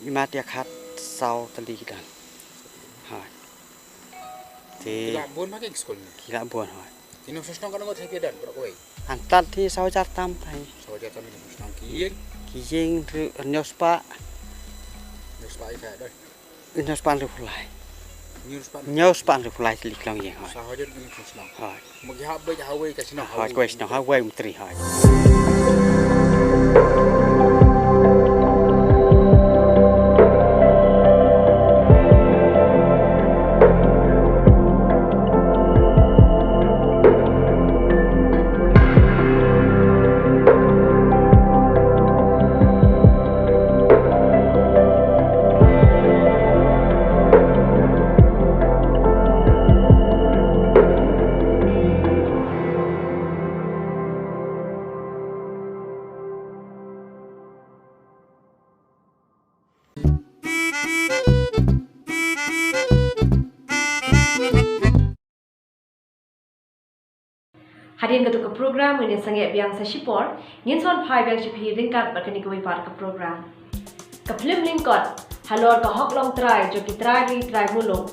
imat ya khat sau tali dan ha di Kila buon makin sekolah ni. kila buon ha Ini susah kan ngot saya dan berapa? antat di sau jatam thai Sau jatuh ini susah kieng. kijing tu nyospa Susah itu dah. nyospa lu fulai News pan. nyospa lu fulai tali klang yang ha Sah aja ini susah. ha Mungkin habis hawe kasih nak. ha question ha way menteri ha Hadirin ketua ke program ini sangat biang sesipor, nginson pai biang cipi ringkat berkini kami par ke program. Ke film lingkot, halor ke hok long try, joki try mulung.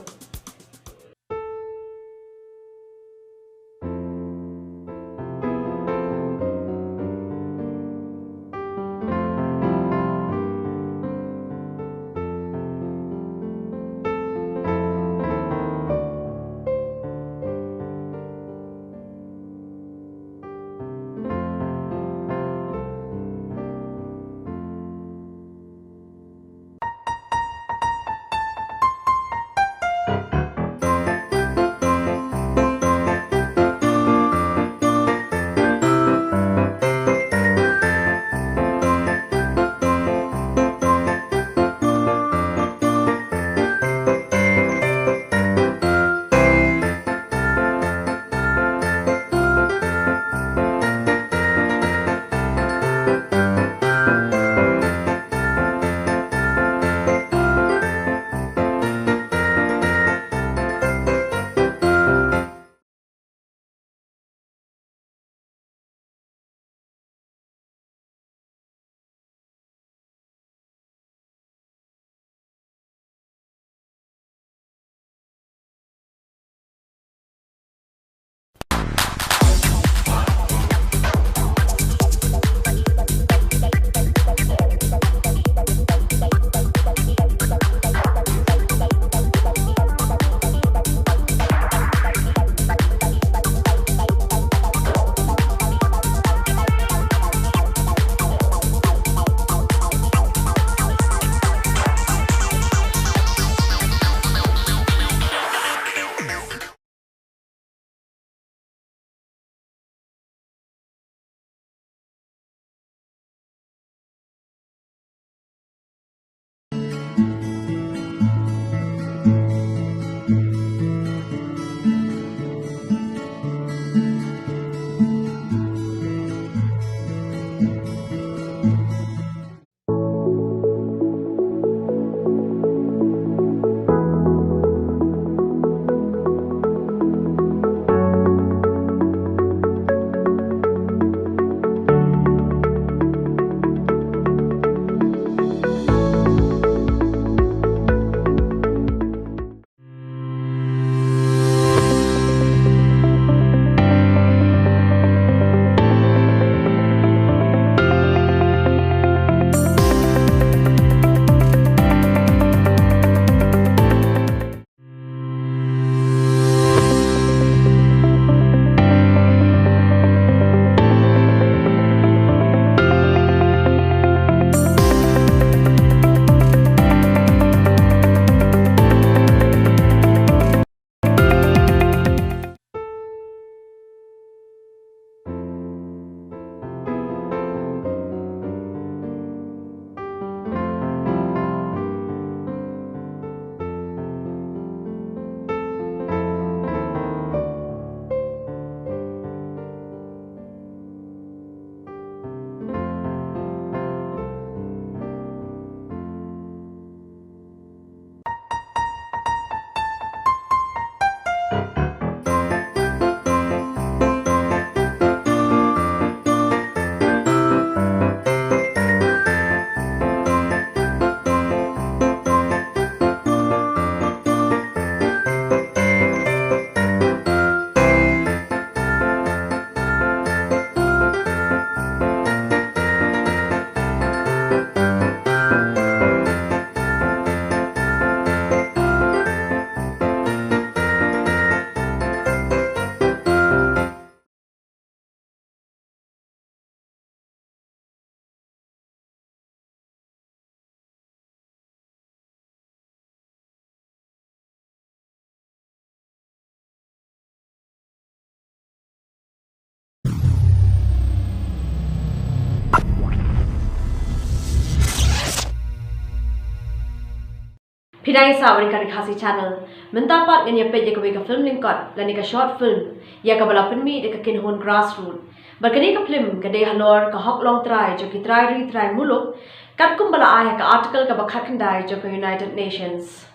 Pidai sa RiKhasi channel. Mendapat nganya page ka ka film lingkot lani ka short film ya ka bala penmi de ka kinhon grassroots. Berkini ka film ka de halor ka hok long try jo ki try ri try muluk kat kum bala ai ka article ka bakhat kendai jo ka United Nations.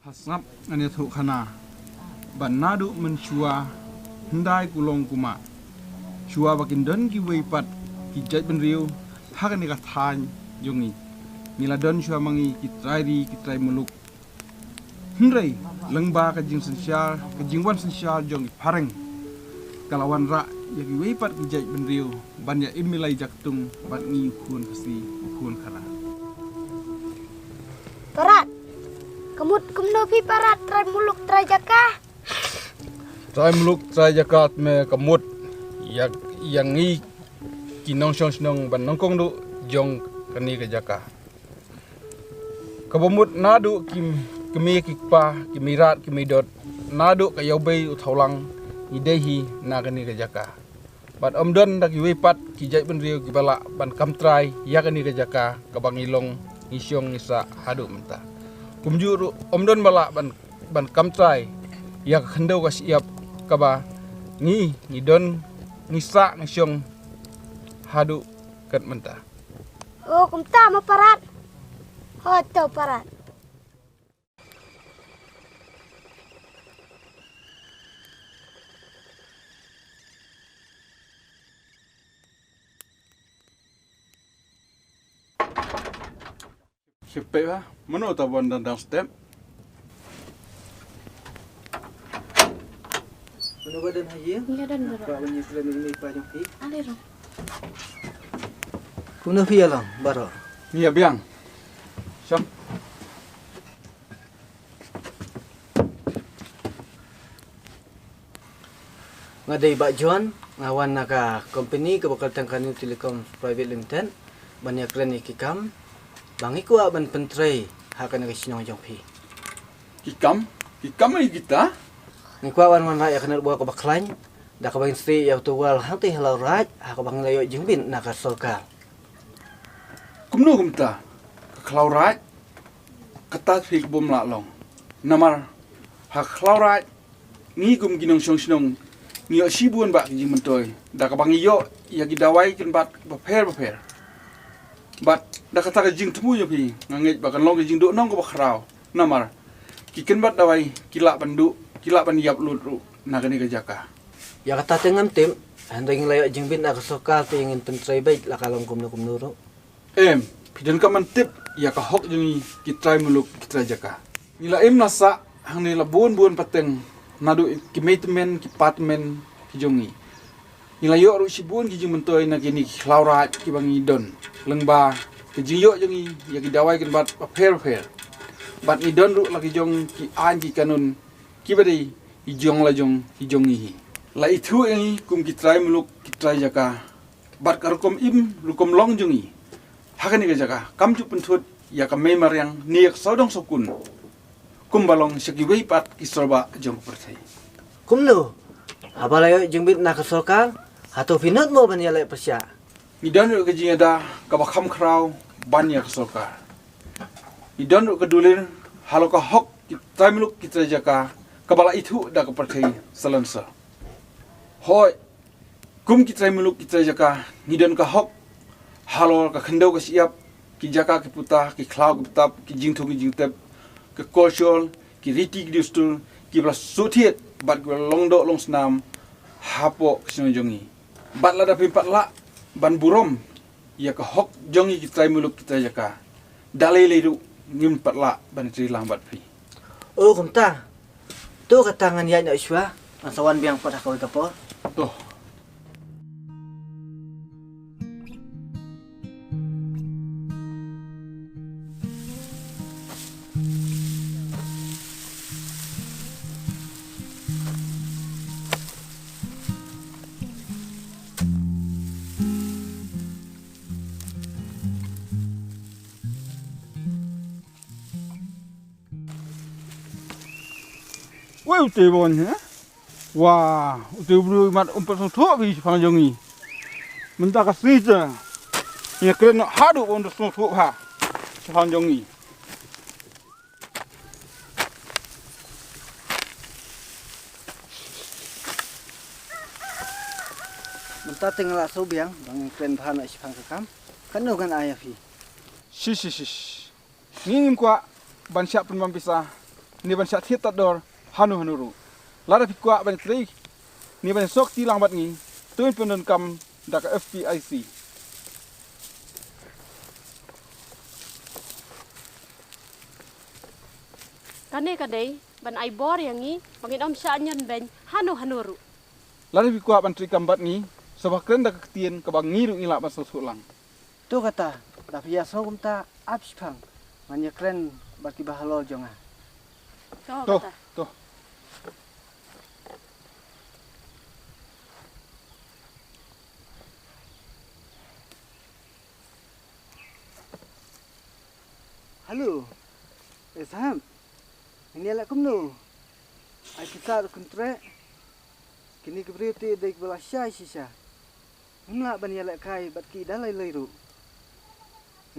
Hasap ane thuk khana ban nadu menchua hendai kulong kuma chua bakin don ki weipat ki jaj ben riu hakani ka than jungi nila don chua mangi ki trai muluk hendai lengba ka jing sensial ka jingwan sensial jong pareng kalawan ra ya ki weipat ki jaj ben riu ban ya imilai jaktung ban ngi khun kasi khun khana Parat Kemut kemnopi parat trai muluk trai jaka. Trai muluk trai jakat me kemut yang ngi kinong snong ban nongkong du jong kani ke jaka. Kabumut nadu kemi kikpa kemirat kemidot nadu ka yobei uthaulang idehi na kani ke jaka. Ban omdon dak wipat ki jai ben riu ki bala ban kamtrai ya kani ke jaka ka bangilong ngisyong ngisa hadu menta. Kumjuru omdon bala ban kamtrai ya khendau ka siap kaba ni don ngisa ngisyong hadu kat menta. Oh kumta ma parat. Hoto parat. Siapa lah? Mana tahu dan step? Mana badan haji? Ya dan Pak banyak sudah minum ipa jompi. Ale ro. Kuna via lang baro. Iya biang. Syam. Ngadai Bak John ngawan naka company ke bakal tangkan Telekom Private Limited banyak keren ikikam bangi ku ban pentrai hakan ke sinong jompi. Kikam ni kita. Ni ku wan wan raya kena buat ke baklain dak ka bangin stay ya tuwal hati halau raj ha ka bangin layo jengbin naka solkal. Kumno kumta. Klaurat ketat fik bom la long. Namar ha klaurat ni gum ginong snong ni sibun bak jing mentoy dak ka bangi yo ya gidawai kin bat beper. Bat dak kata jing temu yo pi ngangej bakan long jing do nong ko bakrau. Namar kiken bat dawai kilak bandu kilak ban yap lut nagani ke jaka. Ya kata tengam tim handai layo jengbin naka solkal tu ingin pentrai baik la kalong kumno ro. Pidan ka mantip ya ka hok jungi kitrai muluk kitrai jaka. Nila nasa hang nila buon pateng nadu kimetemen kipatmen kijungi. Nila yo ru sibun kijung mentoy na kini klaurat ki bangi don. Lengba kijing yo jungi ya ki dawai kan bat paper. Bat ni don ru lagi jong ki an ki kanun ki bari ijong la jong ijongi. La itu ini kum kitrai muluk kitrai jaka. Bat karukom rukom long jungi. Hakani ke jaka kam ju pentut ya ka memar yang niak sodong sokun kumbalong segiwei pat kisorba jong pertai kumno abalayo jengbin nak solkal hato pinut mo ban yale persya idan ru ke jinga ka bakham krau ban ya solkal idan ru ke dulir halo ka hok kita miluk kita jaka kabala itu da ka pertai salansa hoi kum kita miluk kita jaka ngidan ka hok halo ka khendau ka siap ki jaka ki puta ki khlau ki tap ki jingthu ki jingtep ki kolchol ki riti ki distul ki bla sothiet bat ki longdo long snam hapo sino jongi bat la da pimpat la ban burom ya ka hok jongi kita muluk kita jaka dalai leru ngim patla ban tri lambat pi Oh kumta tu katangan ya nak iswa masawan biang pada kau kapor tuh Wah, udah bon ya. Wah, udah beli mat umpat satu bis panjangnya. Mentah kasih je. Ini keren hadu untuk satu ha. Panjangnya. Mentah tinggal sobiang bang keren bahan nak sipang kekam. Kan kan ayah fi. Shish. Ni kuat ban siap pun mampisah. Ni ban siap thiat tador. Hanu ru. Lara pikwa ban tri. Ni ban sok ti lang bat ni. Tuin pendon kam dak FPIC. Kane kadai ban ai bor yang ni bangin om sha nyen ben hanu ru. Lara pikwa ban tri kam bat ni. Sebab keren dak ketien ke bang ngiru ngilak ban sok lang. Tu kata tapi ya so kumta abspang. Manya keren baki bahalol jonga. Tuh. Halo. Sam. Ini ala kumno. Ai kita kontre. Kini keberiti dek bala syai sisa. Mula ban ala kai bat ki dalai leiru.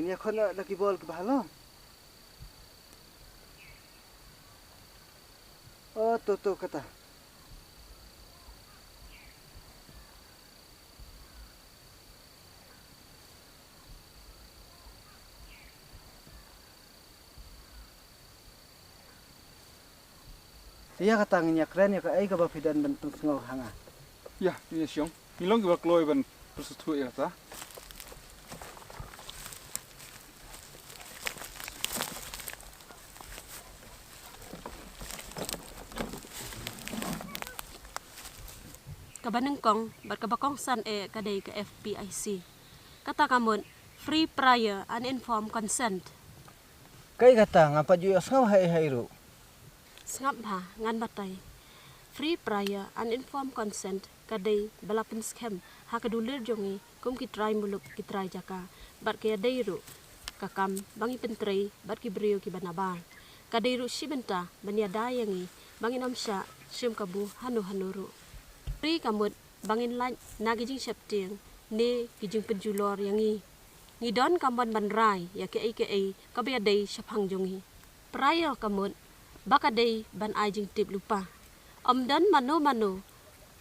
Ini khona laki bol ke bahalo. Oh, tu kata. Dia kata ngenya keren ya ka ai ka bafidan bentuk ngau hanga. Ya, ni siong. Milong ke kloi ban persetu ya ta. Kabanengkong berkabakong san kadai ke FPIC. Kata kamun free prior uninformed consent. Kai kata ngapa jual ngau hai ru. Sengap ha ngan batai. Free prior uninformed consent kadai balapan scam ha kadulir jongi kum kitrai muluk kitrai jaka bat ke dai ru kakam bangi pentrai bat ki brio ki banaba kadai ru shibenta bania dayangi bangin amsha shim kabu hanu ru. Pri kamut bangin lan nagijing septiang ne kijing penjulor yangi ngidon kamban banrai ya ke ai kabia dai shapang jongi prior kamut baka day ban ajing tip lupa. Omdan mano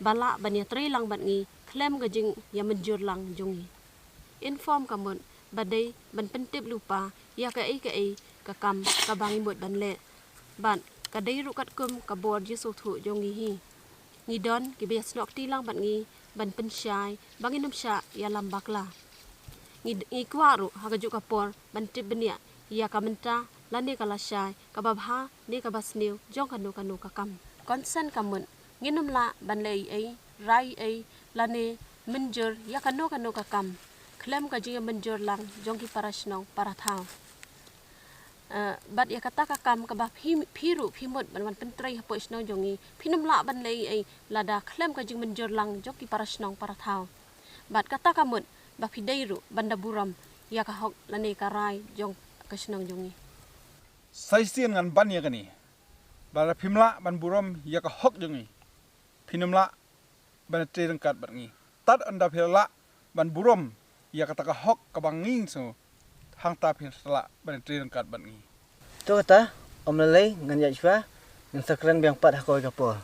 bala banya tri lang ban ngi klem gajing ya menjur lang jongi. Inform kamon badai ban pentip lupa ya ka ai kakam kabangi mot ban le. Ban kadai rukat kum kabor jisu thu jongi hi. Ngidon kibias nok ti lang ban ngi ban pensyai bangin namsya ya lambak la. Ngi kwaru hagajuk kapor ban tip benia ya kamenta lani kalasay kababha ni kabasniw jong kanu kakam konsen kamun nginum la banlay ay rai ay lani menjur ya kanu kakam klem ka jing menjur lang jong ki parasnong parathaw bat ya kata kakam kabah piru pimot ban pentrai hapo isnong jongi pinum la banlay ay lada klem ka jing menjur lang jong ki parasnong parathaw bat kata kamun bapidairu banda buram ya kahok lani karai jong kasnong jongi Saisian ngan ban ya kani. Bala pimla ban buram ya ka hok jongi. Pinumla ban tre rengkat bat ngi. Tat anda phela ban buram ya ka taka hok ka banging so. Hang ta phela ban tre rengkat bat ngi. Tu kata om lelai ngan ya jwa ngan sakran biang pat hakoi kapor.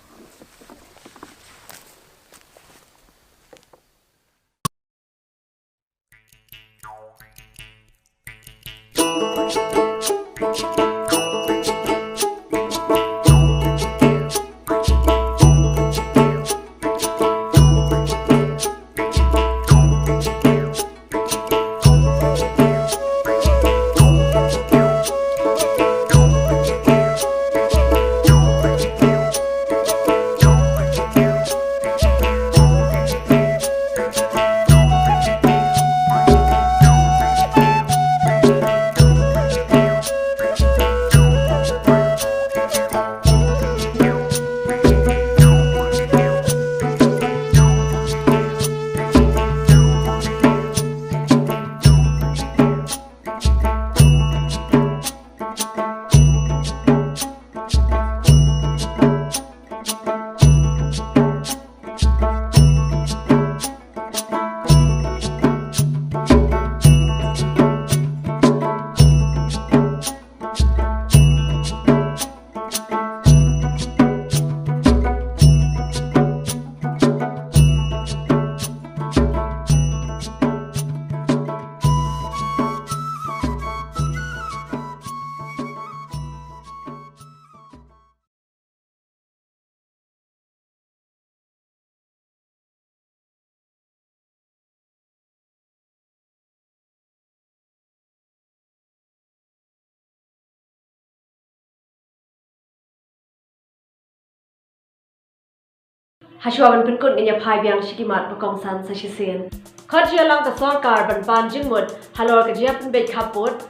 Hashwaban Pinkun in your Pibiang Shikimat Bakong San Sashisian. Kodjialang the Sorkar Ban Pan Jingmut, Halor Kajapan Bay Kaput.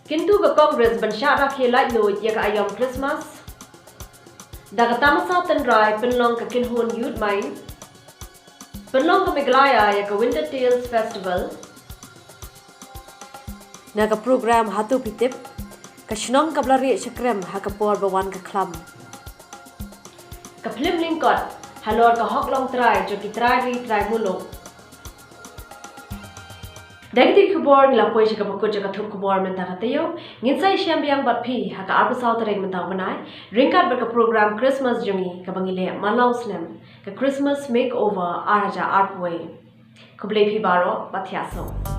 Kintu ka Congress Ban Shara Kila Yo Yak Ayom Christmas. Dagatama Southern Drive Pinlong ka Kinhun Youth Mine. Pinlong ka Miglaya Yak Winter Tales Festival. Naga program Hatu Pitip. Kashnong Kablari Shakrem Hakapor Bawan ka Klam. Kaplim Lingkot, Halor ka Hoklong Try, Joki Try Mulong. Dagdi Khubor ngila poy siya kapag kudya kathuk Khubor Khubor Taiew, nginsay siyang biyang batpi, haka arpasaw tareng mentaw banay, ringkat berka program Christmas jungi, kabangile Malaw Slam, ka Christmas Makeover Araja Artway. Kublay Pibaro, Batyaso.